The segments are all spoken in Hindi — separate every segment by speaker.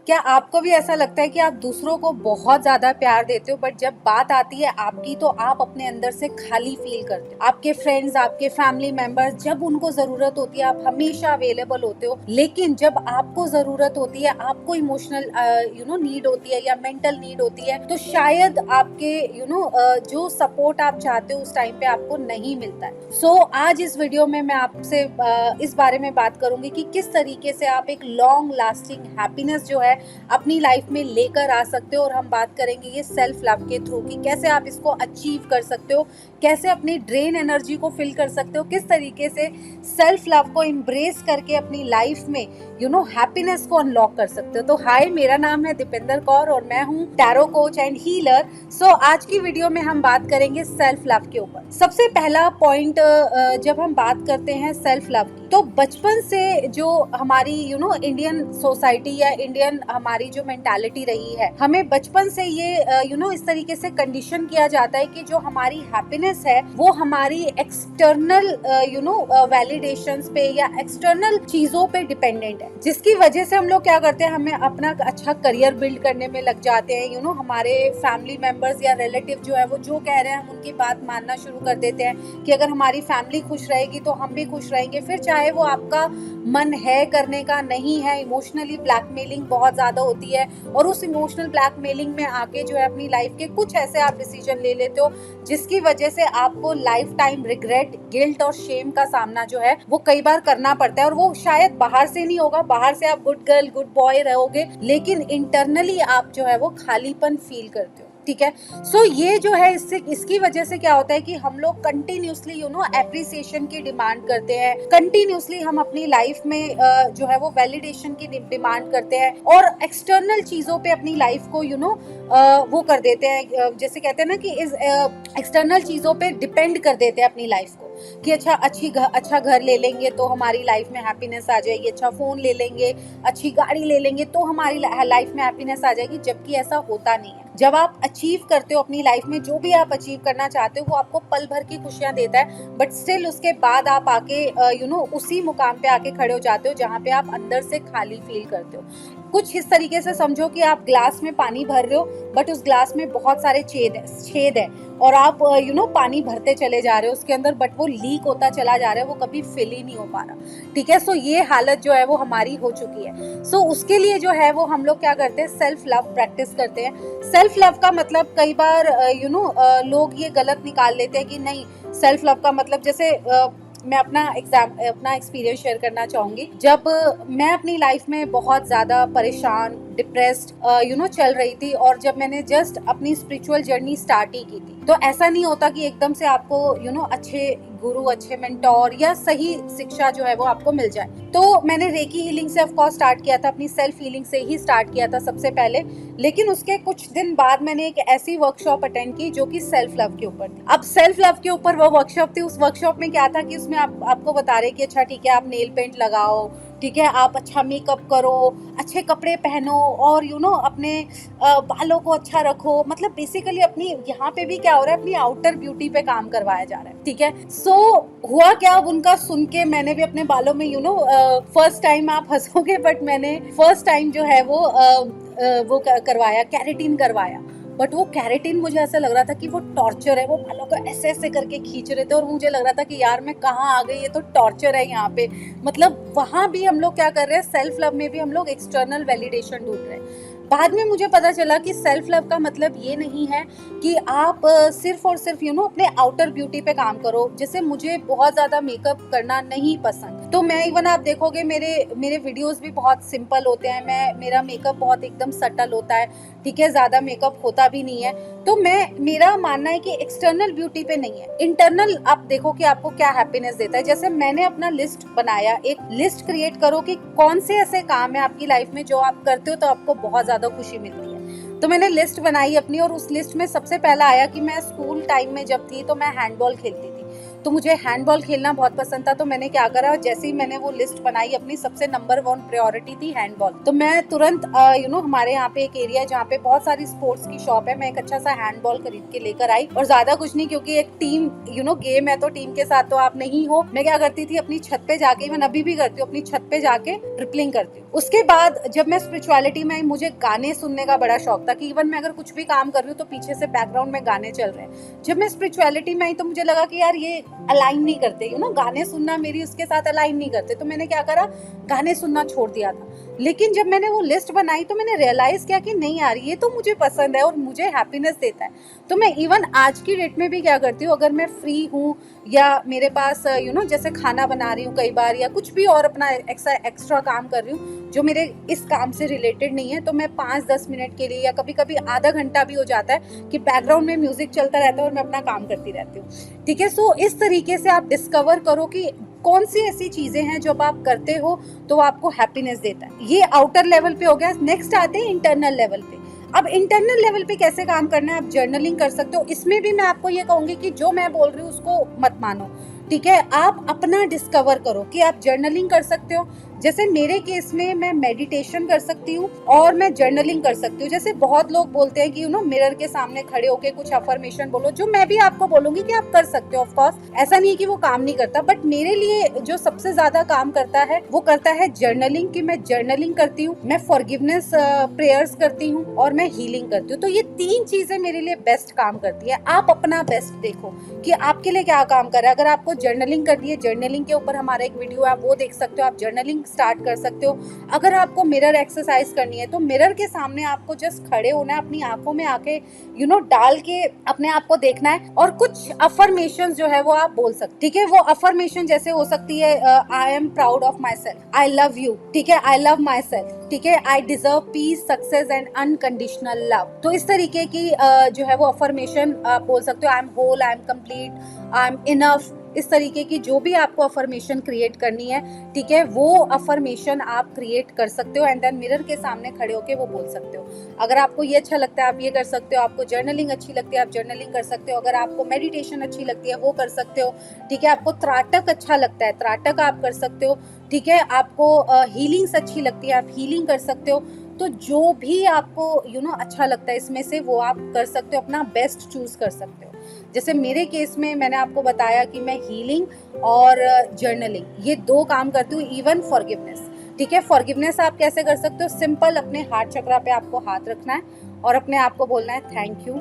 Speaker 1: क्या आपको भी ऐसा लगता है कि आप दूसरों को बहुत ज्यादा प्यार देते हो, बट जब बात आती है आपकी तो आप अपने अंदर से खाली फील करते हो? आपके फ्रेंड्स, आपके फैमिली मेंबर्स, जब उनको जरूरत होती है आप हमेशा अवेलेबल होते हो, लेकिन जब आपको जरूरत होती है, आपको इमोशनल नीड होती है या मेंटल नीड होती है, तो शायद आपके जो सपोर्ट आप चाहते हो उस टाइम पे आपको नहीं मिलता है। सो आज इस वीडियो में मैं आपसे इस बारे में बात करूंगी कि किस तरीके से आप एक लॉन्ग लास्टिंग हैप्पीनेस जो है अपनी लाइफ में लेकर आ सकते हो। और हम बात करेंगे ये सेल्फ लव के थ्रू कि कैसे आप इसको अचीव कर सकते हो, कैसे अपनी ड्रेन एनर्जी को फिल कर सकते हो, किस तरीके से सेल्फ लव को एम्ब्रेस करके अपनी लाइफ में हैप्पीनेस को अनलॉक कर सकते हो। तो हाय, मेरा नाम है दीपिंदर कौर और मैं हूँ टैरो कोच एंड हीलर। सो आज की वीडियो में हम बात करेंगे सेल्फ लव के ऊपर। सबसे पहला पॉइंट, जब हम बात करते हैं सेल्फ लव की, तो बचपन से जो हमारी इंडियन सोसाइटी या इंडियन हमारी जो मेंटालिटी रही है, हमें बचपन से ये इस तरीके से कंडीशन किया जाता है कि जो हमारी हैप्पीनेस है वो हमारी एक्सटर्नल वैलिडेशंस पे या एक्सटर्नल चीजों पे डिपेंडेंट है, जिसकी वजह से हम लोग क्या करते हैं, हमें अपना अच्छा करियर बिल्ड करने में लग जाते हैं। हमारे फैमिली मेंबर्स या रिलेटिव जो है वो जो कह रहे हैं हम उनकी बात मानना शुरू कर देते हैं कि अगर हमारी फैमिली खुश रहेगी तो हम भी खुश रहेंगे, फिर चाहे वो आपका मन है करने का नहीं है। इमोशनली ब्लैकमेलिंग बहुत ज्यादा होती है और उस इमोशनल ब्लैकमेलिंग में आके जो है अपनी लाइफ के कुछ ऐसे आप डिसीजन ले लेते हो जिसकी वजह से आपको लाइफ टाइम रिग्रेट, गिल्ट और शेम का सामना जो है वो कई बार करना पड़ता है। और वो शायद बाहर से नहीं होगा, बाहर से आप गुड गर्ल गुड बॉय रहोगे, लेकिन इंटरनली आप जो है वो खालीपन फील करते हो। ठीक है, सो ये जो है इसकी वजह से क्या होता है कि हम लोग कंटिन्यूसली एप्रिसिएशन की डिमांड करते हैं, कंटिन्यूसली हम अपनी लाइफ में जो है वो वैलिडेशन की डिमांड करते हैं और एक्सटर्नल चीजों पे अपनी लाइफ को वो कर देते हैं, जैसे कहते हैं ना कि इस एक्सटर्नल चीजों पे डिपेंड कर देते हैं अपनी लाइफ को कि अच्छा घर ले लेंगे तो हमारी लाइफ में हैप्पीनेस आ जाएगी, अच्छा फोन ले लेंगे, अच्छी गाड़ी ले लेंगे तो हमारी लाइफ में हैप्पीनेस आ जाएगी, जबकि ऐसा होता नहीं है। जब आप अचीव करते हो अपनी लाइफ में, जो भी आप अचीव करना चाहते हो वो आपको पल भर की खुशियां देता है, बट स्टिल उसके बाद आप आके उसी मुकाम पे आके खड़े हो जाते हो जहाँ पे आप अंदर से खाली फील करते हो। कुछ इस तरीके से समझो कि आप ग्लास में पानी भर रहे हो बट उस ग्लास में बहुत सारे छेद है और आप पानी भरते चले जा रहे हो उसके अंदर, बट वो लीक होता चला जा रहा है, वो कभी फिल ही नहीं हो पा रहा। ठीक है, सो ये हालत जो है वो हमारी हो चुकी है। सो उसके लिए जो है वो हम लोग क्या करते हैं, सेल्फ लव प्रैक्टिस करते हैं। सेल्फ लव का मतलब कई बार लोग ये गलत निकाल लेते हैं कि नहीं, सेल्फ लव का मतलब, जैसे मैं अपना एक्सपीरियंस शेयर करना चाहूंगी। जब मैं अपनी लाइफ में बहुत ज्यादा परेशान, डिप्रेस्ड चल रही थी और जब मैंने जस्ट अपनी स्पिरिचुअल जर्नी स्टार्ट ही की थी, तो ऐसा नहीं होता कि एकदम से आपको अच्छे गुरु, अच्छे मेंटोर या सही शिक्षा जो है वो आपको मिल जाए। तो मैंने रेकी हीलिंग से ऑफ कोर्स स्टार्ट किया था, अपनी सेल्फ हीलिंग से ही स्टार्ट किया था सबसे पहले, लेकिन उसके कुछ दिन बाद मैंने एक ऐसी वर्कशॉप अटेंड की जो कि सेल्फ लव के ऊपर थी। अब सेल्फ लव के ऊपर वो वर्कशॉप थी, उस वर्कशॉप में क्या था कि उसमें आपको बता रहे कि अच्छा ठीक है, आप नेल पेंट लगाओ, ठीक है, आप अच्छा मेकअप करो, अच्छे कपड़े पहनो और अपने बालों को अच्छा रखो। मतलब बेसिकली अपनी यहाँ पे भी क्या हो रहा है, अपनी आउटर ब्यूटी पे काम करवाया जा रहा है। ठीक है, सो हुआ क्या, अब उनका सुन के मैंने भी अपने बालों में फर्स्ट टाइम, आप हंसोगे बट मैंने फर्स्ट टाइम जो है वो करवाया, कैरेटीन करवाया। बट वो कैरेटीन मुझे ऐसा लग रहा था कि वो टॉर्चर है, वो बालों को ऐसे ऐसे करके खींच रहे थे और मुझे लग रहा था कि यार मैं कहाँ आ गई, ये तो टॉर्चर है यहाँ पे। मतलब वहां भी हम लोग क्या कर रहे हैं, सेल्फ लव में भी हम लोग एक्सटर्नल वैलिडेशन ढूंढ रहे हैं। बाद में मुझे पता चला कि सेल्फ लव का मतलब ये नहीं है कि आप सिर्फ और सिर्फ अपने आउटर ब्यूटी पे काम करो। जैसे मुझे बहुत ज्यादा मेकअप करना नहीं पसंद, तो मैं इवन आप देखोगे मेरे वीडियोस भी बहुत सिंपल होते हैं, मेरा मेकअप बहुत एकदम सटल होता है, ठीक है, ज्यादा मेकअप होता भी नहीं है। तो मेरा मानना है कि एक्सटर्नल ब्यूटी पे नहीं है, इंटरनल आप देखो कि आपको क्या हैप्पीनेस देता है। जैसे मैंने अपना लिस्ट बनाया, एक लिस्ट क्रिएट करो कि कौन से ऐसे काम है आपकी लाइफ में जो आप करते हो तो आपको बहुत ज्यादा खुशी मिलती है। तो मैंने लिस्ट बनाई अपनी और उस लिस्ट में सबसे पहला आया कि मैं स्कूल टाइम में जब थी तो मैं हैंडबॉल खेलती थी, तो मुझे हैंडबॉल खेलना बहुत पसंद था। तो मैंने क्या करा, जैसे ही मैंने वो लिस्ट बनाई, अपनी सबसे नंबर 1 प्रायोरिटी थी हैंडबॉल। तो मैं तुरंत हमारे यहाँ पे एक एरिया है जहाँ पे बहुत सारी स्पोर्ट्स की शॉप है, मैं एक अच्छा सा हैंडबॉल खरीद के लेकर आई। और ज्यादा कुछ नहीं, क्योंकि एक टीम गेम है तो टीम के साथ तो आप नहीं हो। मैं क्या करती थी, अपनी छत पे जाके, मैं अभी भी करती हूँ, अपनी छत पे जाके ट्रिपलिंग करती हूँ। उसके बाद जब मैं स्पिरिचुअलिटी में आई, मुझे गाने सुनने का बड़ा शौक था कि इवन मैं अगर कुछ भी काम कर रही हूँ तो पीछे से बैकग्राउंड में गाने चल रहे हैं। जब मैं स्पिरिचुअलिटी में आई तो मुझे लगा कि यार ये अलाइन नहीं करते, गाने सुनना मेरी उसके साथ अलाइन नहीं करते। तो मैंने क्या करा, गाने सुनना छोड़ दिया था। लेकिन जब मैंने वो लिस्ट बनाई तो मैंने रियलाइज किया कि नहीं यार, ये तो मुझे पसंद है और मुझे हैप्पीनेस देता है। तो मैं इवन आज की डेट में भी क्या करती हूँ, अगर मैं फ्री हूँ या मेरे पास जैसे खाना बना रही हूँ कई बार, या कुछ भी और अपना एक्स्ट्रा काम कर रही हूँ जो मेरे इस काम से रिलेटेड नहीं है, तो मैं 5-10 मिनट के लिए या कभी कभी आधा घंटा भी हो जाता है कि बैकग्राउंड में म्यूजिक चलता रहता है और मैं अपना काम करती रहती हूँ। ठीक है, सो इस तरीके से आप डिस्कवर करो कि कौन सी ऐसी चीजें हैं जब आप करते हो तो आपको हैप्पीनेस देता है। ये आउटर लेवल पे हो गया। नेक्स्ट आते हैं इंटरनल लेवल पे। अब इंटरनल लेवल पे कैसे काम करना है, आप जर्नलिंग कर सकते हो। इसमें भी मैं आपको ये कहूंगी कि जो मैं बोल रही हूँ उसको मत मानो, ठीक है। आप अपना डिस्कवर करो कि आप जर्नलिंग कर सकते हो। जैसे मेरे केस में मैं मेडिटेशन कर सकती हूँ और मैं जर्नलिंग कर सकती हूँ। जैसे बहुत लोग बोलते हैं कि मिरर के सामने खड़े होके कुछ अफर्मेशन बोलो, जो मैं भी आपको बोलूंगी कि आप कर सकते हो। ऑफ कोर्स ऐसा नहीं है कि वो काम नहीं करता, बट मेरे लिए जो सबसे ज्यादा काम करता है वो करता है जर्नलिंग। कि मैं जर्नलिंग करती हूँ, मैं फॉरगिवनेस प्रेयर्स करती हूँ और मैं हीलिंग करती हूँ। तो ये 3 चीजें मेरे लिए बेस्ट काम करती है। आप अपना बेस्ट देखो कि आपके लिए क्या काम कर रहा है। अगर आपको जर्नलिंग करनी है, जर्नलिंग के ऊपर हमारा एक वीडियो है, आप वो देख सकते हो। आप जर्नलिंग स्टार्ट कर सकते हो। अगर आपको मिरर एक्सरसाइज करनी है तो मिरर के सामने आपको जस्ट खड़े होना है, अपनी आंखों में आके डाल के अपने आप को देखना है और कुछ अफर्मेशन जो है वो आप बोल सकते। ठीक है, वो अफर्मेशन जैसे हो सकती है I am proud of myself, I love you, ठीक है, आई लव माई सेल्फ, ठीक है, I deserve peace, success and unconditional love. तो इस तरीके की जो है वो अफर्मेशन आप बोल सकते हो। I am whole, I am complete, I am enough. इस तरीके की जो भी आपको अफर्मेशन क्रिएट करनी है, ठीक है, वो अफर्मेशन आप क्रिएट कर सकते हो एंड देन मिरर के सामने खड़े होके वो बोल सकते हो। अगर आपको ये अच्छा लगता है आप ये कर सकते हो। आपको जर्नलिंग अच्छी लगती है आप जर्नलिंग कर सकते हो। अगर आपको मेडिटेशन अच्छी लगती है वो कर सकते हो। ठीक है, आपको त्राटक अच्छा लगता है त्राटक आप कर सकते हो। ठीक है, आपको हीलिंग्स अच्छी लगती है आप हीलिंग कर सकते हो। तो जो भी आपको अच्छा लगता है इसमें से वो आप कर सकते हो, अपना बेस्ट चूज कर सकते हो। जैसे मेरे केस में मैंने आपको बताया कि मैं हीलिंग और जर्नलिंग ये 2 काम करती हूँ। इवन फॉरगिवनेस, ठीक है, फॉरगिवनेस आप कैसे कर सकते हो। सिंपल अपने हार्ट चक्रा पे आपको हाथ रखना है और अपने आप को बोलना है thank you,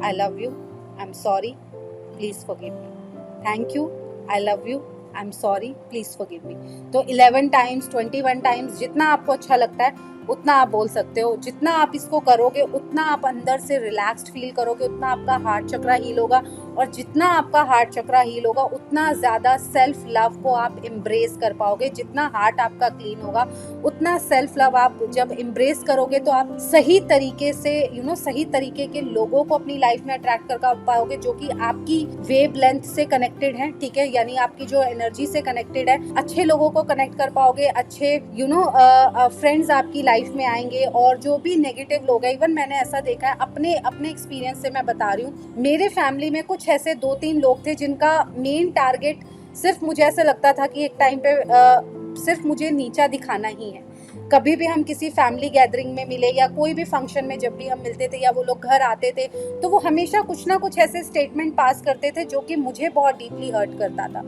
Speaker 1: I love you, I am sorry, please forgive me. Thank you, I love you, I am sorry, please forgive me. तो 11 टाइम्स 21 टाइम्स जितना आपको अच्छा लगता है उतना आप बोल सकते हो। जितना आप इसको करोगे उतना आप अंदर से रिलैक्स्ड फील करोगे, उतना आपका हार्ट चक्रा हील होगा। और जितना आपका हार्ट चक्रा हील होगा उतना ज़्यादा सेल्फ लव को आप एम्ब्रेस कर पाओगे। जितना हार्ट आपका क्लीन होगा उतना सेल्फ लव आप जब एम्ब्रेस करोगे तो आप सही तरीके से सही तरीके के लोगों को अपनी लाइफ में अट्रैक्ट कर पाओगे जो कि आपकी वेव लेंथ से कनेक्टेड है। ठीक है, यानी आपकी जो एनर्जी से कनेक्टेड है। अच्छे लोगों को कनेक्ट कर पाओगे, अच्छे फ्रेंड्स आपकी लाइफ में आएंगे। और जो भी नेगेटिव लोग हैं, इवन मैंने ऐसा देखा है अपने एक्सपीरियंस से मैं बता रही हूँ। मेरे फैमिली में कुछ ऐसे 2-3 लोग थे जिनका मेन टारगेट सिर्फ मुझे ऐसा लगता था कि एक टाइम पे सिर्फ मुझे नीचा दिखाना ही है। कभी भी हम किसी फैमिली गैदरिंग में मिले या कोई भी फंक्शन में जब भी हम मिलते थे या वो लोग घर आते थे तो वो हमेशा कुछ ना कुछ ऐसे स्टेटमेंट पास करते थे जो कि मुझे बहुत डीपली हर्ट करता था।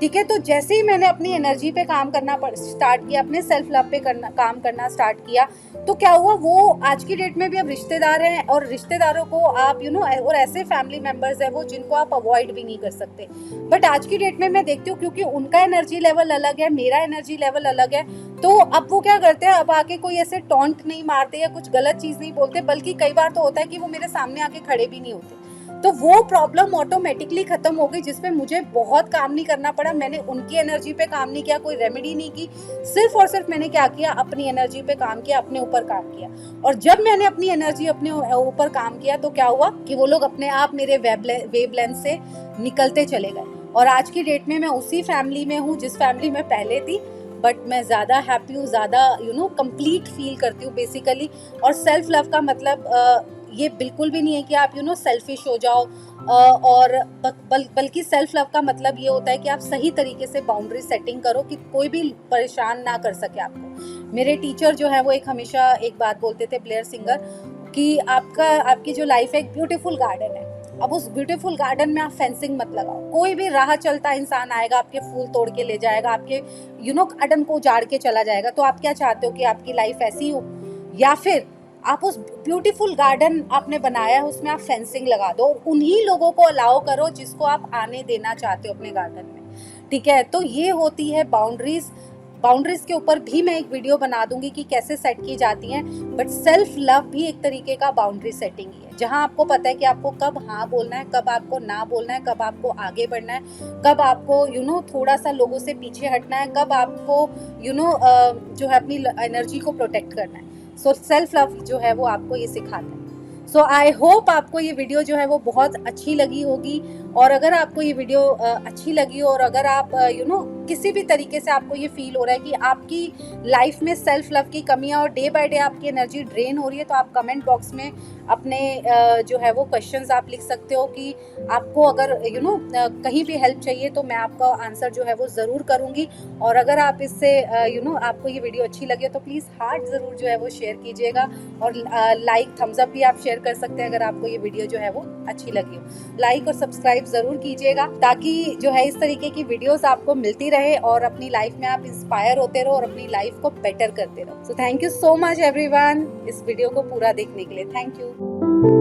Speaker 1: ठीक है, तो जैसे ही मैंने अपनी एनर्जी पे काम करना स्टार्ट किया, अपने सेल्फ लव पे काम करना स्टार्ट किया, तो क्या हुआ, वो आज की डेट में भी अब रिश्तेदार हैं और रिश्तेदारों को आप और ऐसे फैमिली मेंबर्स हैं वो जिनको आप अवॉइड भी नहीं कर सकते। बट आज की डेट में मैं देखती हूँ क्योंकि उनका एनर्जी लेवल अलग है, मेरा एनर्जी लेवल अलग है, तो अब वो क्या करते हैं, अब आके कोई ऐसे टॉन्ट नहीं मारते या कुछ गलत चीज नहीं बोलते, बल्कि कई बार तो होता है कि वो मेरे सामने आके खड़े भी नहीं होते। तो वो प्रॉब्लम ऑटोमेटिकली खत्म हो गई जिसपे मुझे बहुत काम नहीं करना पड़ा। मैंने उनकी एनर्जी पे काम नहीं किया, कोई रेमेडी नहीं की, सिर्फ और सिर्फ मैंने क्या किया, अपनी एनर्जी पे काम किया, अपने ऊपर काम किया। और जब मैंने अपनी एनर्जी अपने ऊपर काम किया तो क्या हुआ कि वो लोग अपने आप मेरे वेवलेंथ से निकलते चले गए। और आज की डेट में मैं उसी फैमिली में हूँ जिस फैमिली में पहले थी, बट मैं ज़्यादा हैप्पी हूँ, ज़्यादा कंप्लीट फील करती हूँ बेसिकली। और सेल्फ लव का मतलब ये बिल्कुल भी नहीं है कि आप सेल्फिश हो जाओ, और बल्कि सेल्फ लव का मतलब ये होता है कि आप सही तरीके से बाउंड्री सेटिंग करो कि कोई भी परेशान ना कर सके आपको। मेरे टीचर जो है वो हमेशा एक बात बोलते थे, ब्लेयर सिंगर, कि आपकी जो लाइफ है एक ब्यूटीफुल गार्डन है, अब उस ब्यूटीफुल गार्डन में आप फेंसिंग मत लगाओ। कोई भी राह चलता इंसान आएगा, आपके फूल तोड़ के ले जाएगा, आपके गार्डन को उजाड़ के चला जाएगा। तो आप क्या चाहते हो कि आपकी लाइफ ऐसी हो? या फिर आप उस ब्यूटीफुल गार्डन आपने बनाया है उसमें आप फेंसिंग लगा दो और उन्हीं लोगों को अलाउ करो जिसको आप आने देना चाहते हो अपने गार्डन में। ठीक है, तो ये होती है बाउंड्रीज। बाउंड्रीज के ऊपर भी मैं एक वीडियो बना दूंगी कि कैसे सेट की जाती हैं। बट सेल्फ लव भी एक तरीके का बाउंड्री सेटिंग ही है, जहां आपको पता है कि आपको कब हाँ बोलना है, कब आपको ना बोलना है, कब आपको आगे बढ़ना है, कब आपको थोड़ा सा लोगों से पीछे हटना है, कब आपको जो है अपनी एनर्जी को प्रोटेक्ट करना है। सो सेल्फ लव जो है वो आपको ये सिखाता है। सो आई होप आपको ये वीडियो जो है वो बहुत अच्छी लगी होगी। और अगर आपको ये वीडियो अच्छी लगी और अगर आप किसी भी तरीके से आपको ये फील हो रहा है कि आपकी लाइफ में सेल्फ लव की कमियां और डे बाय डे आपकी एनर्जी ड्रेन हो रही है, तो आप कमेंट बॉक्स में अपने जो है वो क्वेश्चंस आप लिख सकते हो कि आपको अगर कहीं भी हेल्प चाहिए तो मैं आपका आंसर जो है वो ज़रूर करूँगी। और अगर आप इससे आपको ये वीडियो अच्छी लगे तो प्लीज़ हार्ट ज़रूर जो है वो शेयर कीजिएगा और लाइक थम्स अप भी आप शेयर कर सकते हैं अगर आपको ये वीडियो जो है वो अच्छी लगी हो। लाइक और सब्सक्राइब ज़रूर कीजिएगा ताकि जो है इस तरीके की वीडियोस आपको मिलती रहे और अपनी लाइफ में आप इंस्पायर होते रहो और अपनी लाइफ को बेटर करते रहो। So thank you so much everyone इस वीडियो को पूरा देखने के लिए। Thank you.